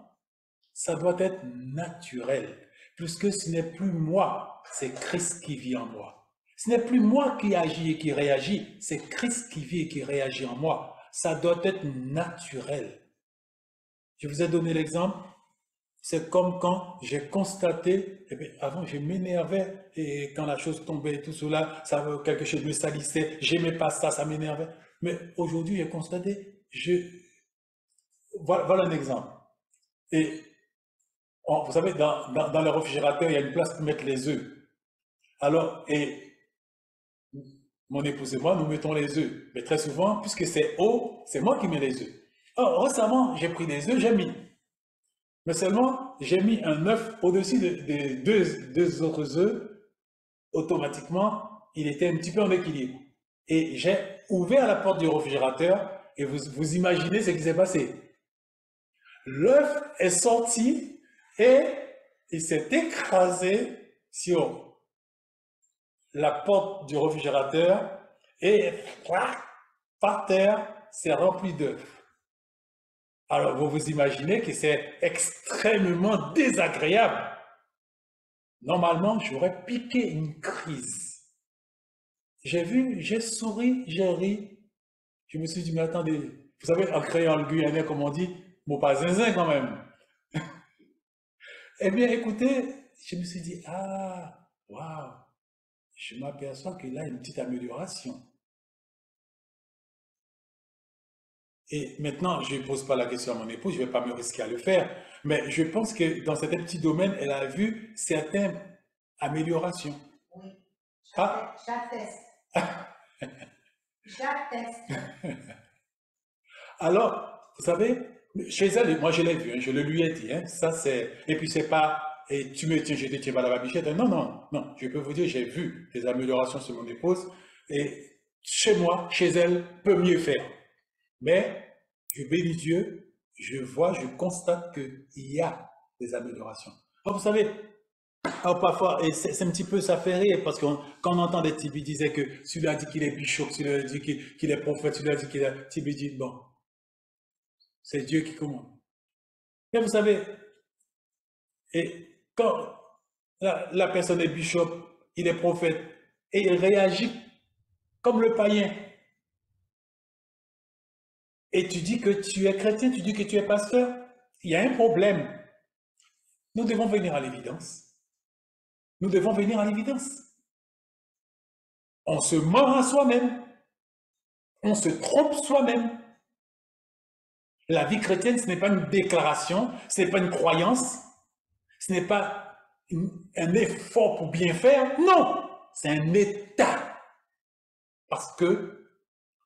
Ça doit être naturel, puisque ce n'est plus moi, c'est Christ qui vit en moi. Ce n'est plus moi qui agis et qui réagis, c'est Christ qui vit et qui réagit en moi. Ça doit être naturel. Je vous ai donné l'exemple, c'est comme quand j'ai constaté, eh bien, avant je m'énervais et quand la chose tombait, tout cela, quelque chose me salissait, j'aimais pas ça, ça m'énervait. Mais aujourd'hui j'ai constaté, voilà un exemple. Et vous savez, dans le réfrigérateur, il y a une place pour mettre les œufs. Alors, et mon épouse et moi, nous mettons les œufs. Mais très souvent, puisque c'est haut, c'est moi qui mets les œufs. Alors, récemment, j'ai pris des œufs, j'ai mis. Mais seulement, j'ai mis un œuf au-dessus des deux autres œufs. Automatiquement, il était un petit peu en équilibre. Et j'ai ouvert la porte du réfrigérateur et vous imaginez ce qui s'est passé. L'œuf est sorti et il s'est écrasé sur la porte du réfrigérateur et par terre, c'est rempli d'œufs. Alors, vous vous imaginez que c'est extrêmement désagréable. Normalement, j'aurais piqué une crise. J'ai vu, j'ai souri, j'ai ri. Je me suis dit, mais attendez, vous savez, en créant le Guyanais, comme on dit, mon pas zinzin quand même. Eh bien, écoutez, je me suis dit, ah, waouh, je m'aperçois qu'il y a une petite amélioration. Et maintenant, je ne pose pas la question à mon épouse, je ne vais pas me risquer à le faire, mais je pense que dans certains petits domaines, elle a vu certaines améliorations. Oui, Ah, j'atteste. J'atteste. alors, vous savez, chez elle, moi je l'ai vu, hein, je le lui ai dit, hein, ça c'est, et puis c'est pas, et tu me tiens, je te tiens par la babichette, non, non, non, je peux vous dire, j'ai vu des améliorations sur mon épouse, et chez moi, chez elle, peut mieux faire. Mais je bénis Dieu, je vois, je constate qu'il y a des améliorations. Alors, vous savez, parfois, et c'est un petit peu, ça fait rire, parce que quand on entend des types, ils disaient que celui-là dit qu'il est bishop, celui-là dit qu'il est prophète, celui-là dit qu'il est... Type, dit, bon, c'est Dieu qui commande. Mais vous savez, et quand la personne est bishop, il est prophète, et il réagit comme le païen, et tu dis que tu es chrétien, tu dis que tu es pasteur, il y a un problème. Nous devons venir à l'évidence. Nous devons venir à l'évidence. On se ment à soi-même. On se trompe soi-même. La vie chrétienne, ce n'est pas une déclaration, ce n'est pas une croyance, ce n'est pas un effort pour bien faire. Non, c'est un état. Parce que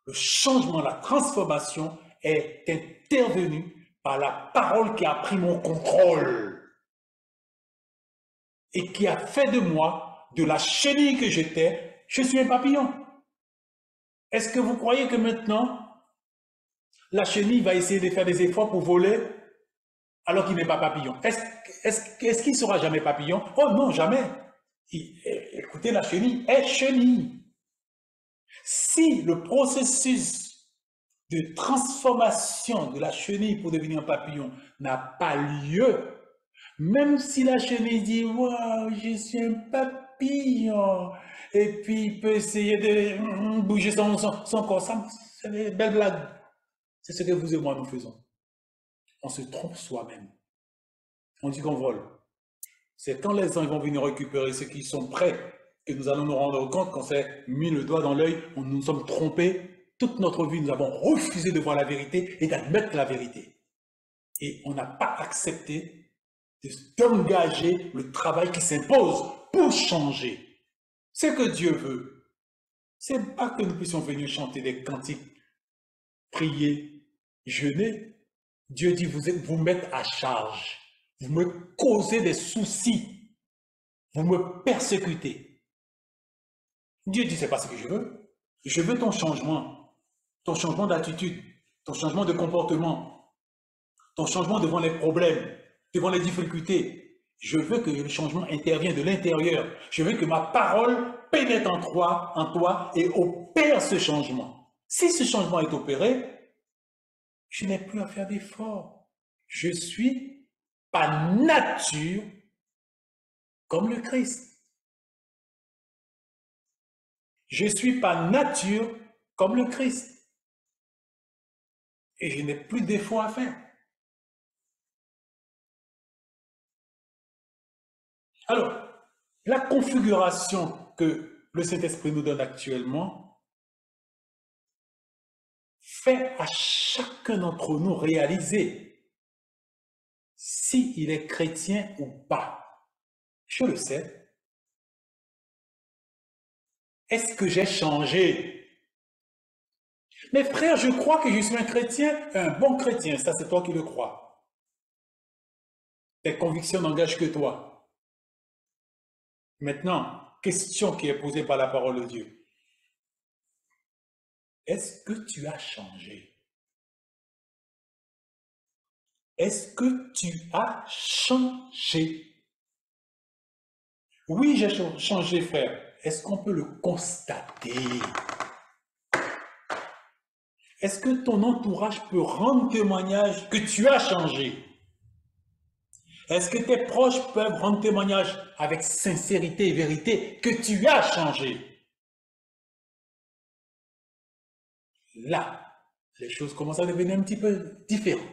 le changement, la transformation est intervenue par la parole qui a pris mon contrôle et qui a fait de moi, de la chenille que j'étais, je suis un papillon. Est-ce que vous croyez que maintenant, la chenille va essayer de faire des efforts pour voler alors qu'il n'est pas papillon? Est-ce qu'il ne sera jamais papillon? Oh non, jamais. Écoutez, la chenille est chenille. Si le processus de transformation de la chenille pour devenir un papillon n'a pas lieu, même si la chenille dit « Waouh, je suis un papillon », et puis il peut essayer de bouger son corps, c'est des belles blagues. C'est ce que vous et moi nous faisons. On se trompe soi-même. On dit qu'on vole. C'est quand les gens vont venir récupérer ceux qui sont prêts que nous allons nous rendre compte qu'on s'est mis le doigt dans l'œil, on nous sommes trompés. Toute notre vie, nous avons refusé de voir la vérité et d'admettre la vérité. Et on n'a pas accepté d'engager le travail qui s'impose pour changer. Ce que Dieu veut, c'est pas que nous puissions venir chanter des cantiques, prier, jeûner. Dieu dit, vous mettez à charge, vous me causez des soucis, vous me persécutez. Dieu dit, c'est pas ce que je veux. Je veux ton changement d'attitude, ton changement de comportement, ton changement devant les problèmes, devant les difficultés. Je veux que le changement intervienne de l'intérieur. Je veux que ma parole pénètre en toi et opère ce changement. Si ce changement est opéré, je n'ai plus à faire d'efforts. Je suis par nature comme le Christ. Je suis par nature comme le Christ. Et je n'ai plus d'efforts à faire. Alors, la configuration que le Saint-Esprit nous donne actuellement fait à chacun d'entre nous réaliser s'il est chrétien ou pas. Je le sais. Est-ce que j'ai changé? Mes frères, je crois que je suis un chrétien, un bon chrétien. Ça, c'est toi qui le crois. Tes convictions n'engagent que toi. Maintenant, question qui est posée par la parole de Dieu. Est-ce que tu as changé? Est-ce que tu as changé? Oui, j'ai changé, frère. Est-ce qu'on peut le constater? Est-ce que ton entourage peut rendre témoignage que tu as changé? Est-ce que tes proches peuvent rendre témoignage avec sincérité et vérité que tu as changé? Là, les choses commencent à devenir un petit peu différentes.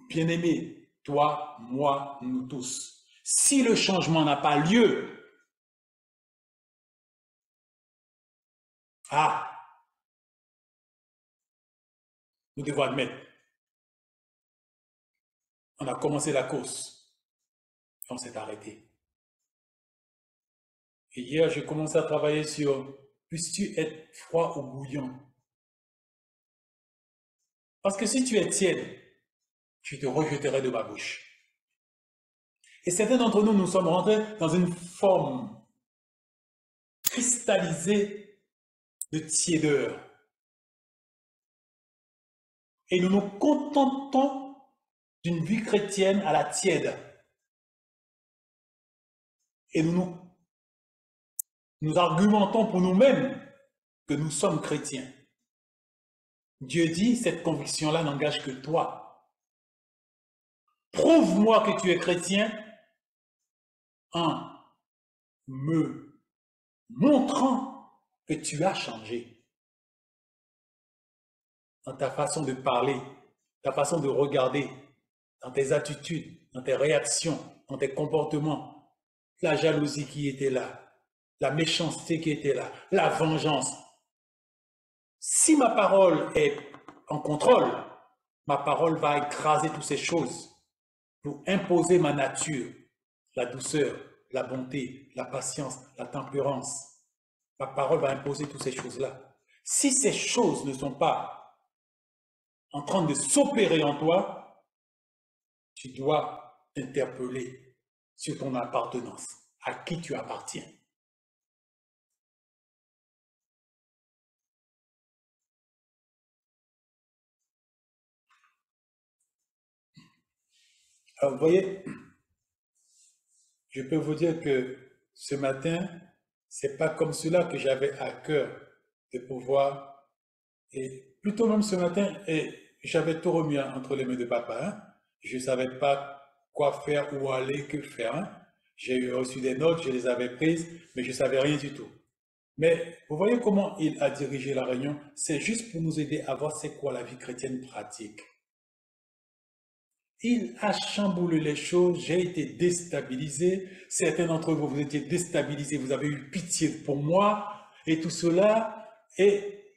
Bien-aimé, toi, moi, nous tous, si le changement n'a pas lieu, nous devons admettre, on a commencé la course, on s'est arrêté. Et hier, j'ai commencé à travailler sur, puisses-tu être froid ou bouillant? Parce que si tu es tiède, je te rejeterai de ma bouche. Et certains d'entre nous, nous sommes rentrés dans une forme cristallisée de tiédeur. Et nous nous contentons d'une vie chrétienne à la tiède. Et nous argumentons pour nous-mêmes que nous sommes chrétiens. Dieu dit, cette conviction-là n'engage que toi. Prouve-moi que tu es chrétien en me montrant que tu as changé dans ta façon de parler, ta façon de regarder, dans tes attitudes, dans tes réactions, dans tes comportements, la jalousie qui était là, la méchanceté qui était là, la vengeance. Si ma parole est en contrôle, ma parole va écraser toutes ces choses pour imposer ma nature, la douceur, la bonté, la patience, la tempérance. Ma parole va imposer toutes ces choses-là. Si ces choses ne sont pas en train de s'opérer en toi, tu dois t'interpeller sur ton appartenance, à qui tu appartiens. Alors, vous voyez, je peux vous dire que ce matin, c'est pas comme cela que j'avais à cœur de pouvoir, et plutôt même ce matin, et j'avais tout remis entre les mains de papa. Hein. Je ne savais pas quoi faire, où aller, que faire. Hein. J'ai reçu des notes, je les avais prises, mais je ne savais rien du tout. Mais vous voyez comment il a dirigé la réunion? C'est juste pour nous aider à voir c'est quoi la vie chrétienne pratique. Il a chamboulé les choses, j'ai été déstabilisé. Certains d'entre vous, vous étiez déstabilisés, vous avez eu pitié pour moi et tout cela. Et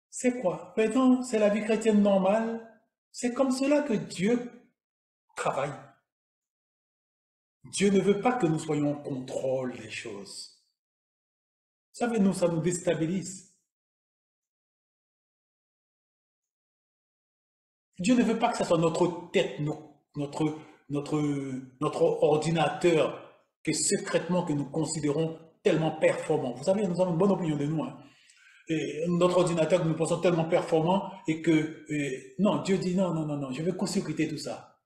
c'est quoi? Maintenant, c'est la vie chrétienne normale. C'est comme cela que Dieu travaille. Dieu ne veut pas que nous soyons en contrôle des choses. Vous savez, nous, ça nous déstabilise. Dieu ne veut pas que ce soit notre tête, notre ordinateur, que secrètement que nous considérons tellement performant. Vous savez, nous avons une bonne opinion de nous. Hein. Et notre ordinateur que nous pensons tellement performant et que, non, Dieu dit non, non, non, non, je vais court-circuiter tout ça.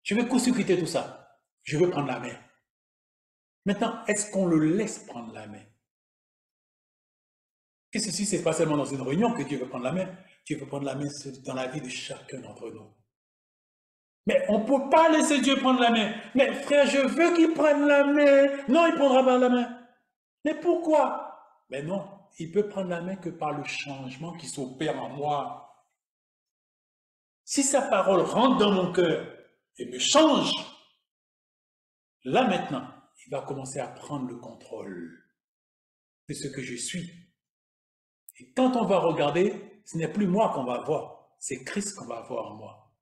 Je vais court-circuiter tout ça. Je veux prendre la main. Maintenant, est-ce qu'on le laisse prendre la main? Et ceci, c'est pas seulement dans une réunion que Dieu veut prendre la main. Dieu veut prendre la main dans la vie de chacun d'entre nous. Mais on ne peut pas laisser Dieu prendre la main. Mais frère, je veux qu'il prenne la main. Non, il ne prendra pas la main. Mais pourquoi? Mais non, il peut prendre la main que par le changement qui s'opère en moi. Si sa parole rentre dans mon cœur et me change, là maintenant, il va commencer à prendre le contrôle de ce que je suis. Et quand on va regarder, ce n'est plus moi qu'on va voir, c'est Christ qu'on va voir en moi.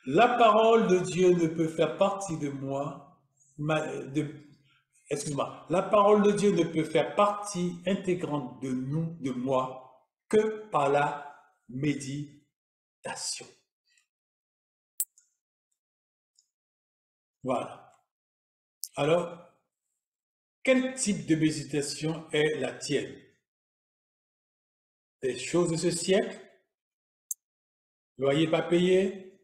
La parole de Dieu ne peut faire partie de moi, excuse-moi, la parole de Dieu ne peut faire partie intégrante de nous, de moi, que par la méditation. Voilà. Alors, quel type de méditation est la tienne? Des choses de ce siècle? Loyer pas payé?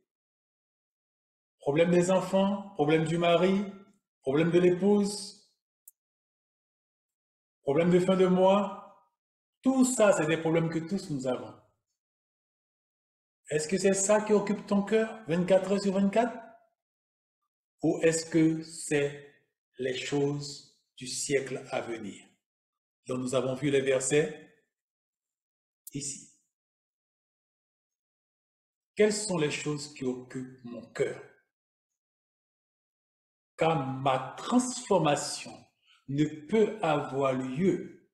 Problème des enfants? Problème du mari? Problème de l'épouse? Problème de fin de mois? Tout ça, c'est des problèmes que tous nous avons. Est-ce que c'est ça qui occupe ton cœur 24 heures sur 24? Ou est-ce que c'est les choses du siècle à venir. Donc nous avons vu les versets ici. Quelles sont les choses qui occupent mon cœur? Car ma transformation ne peut avoir lieu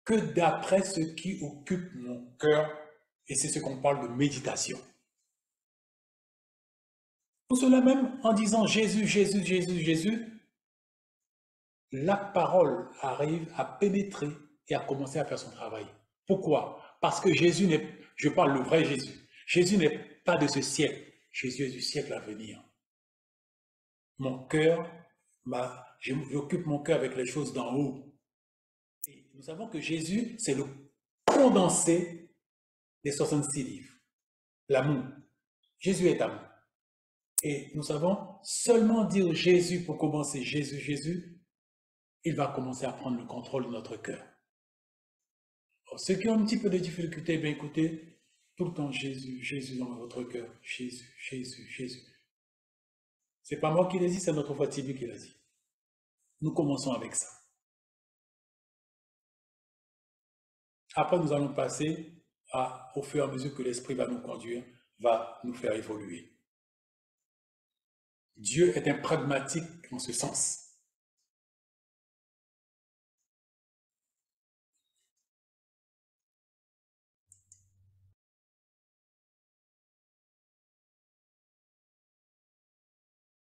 que d'après ce qui occupe mon cœur, et c'est ce qu'on parle de méditation. Pour cela même, en disant Jésus, Jésus, Jésus, Jésus, la parole arrive à pénétrer et à commencer à faire son travail. Pourquoi? Parce que Jésus n'est, je parle le vrai Jésus, Jésus n'est pas de ce siècle, Jésus est du siècle à venir. Mon cœur, j'occupe mon cœur avec les choses d'en haut. Et nous savons que Jésus, c'est le condensé des 66 livres. L'amour. Jésus est amour. Et nous savons seulement dire Jésus pour commencer, Jésus, Jésus, il va commencer à prendre le contrôle de notre cœur. Alors, ceux qui ont un petit peu de difficulté, bien écoutez, tout le temps Jésus, Jésus dans votre cœur, Jésus, Jésus, Jésus. C'est pas moi qui l'ai dit, c'est notre foi Tibi qui l'a dit. Nous commençons avec ça. Après, nous allons passer au fur et à mesure que l'Esprit va nous conduire, va nous faire évoluer. Dieu est un pragmatique en ce sens.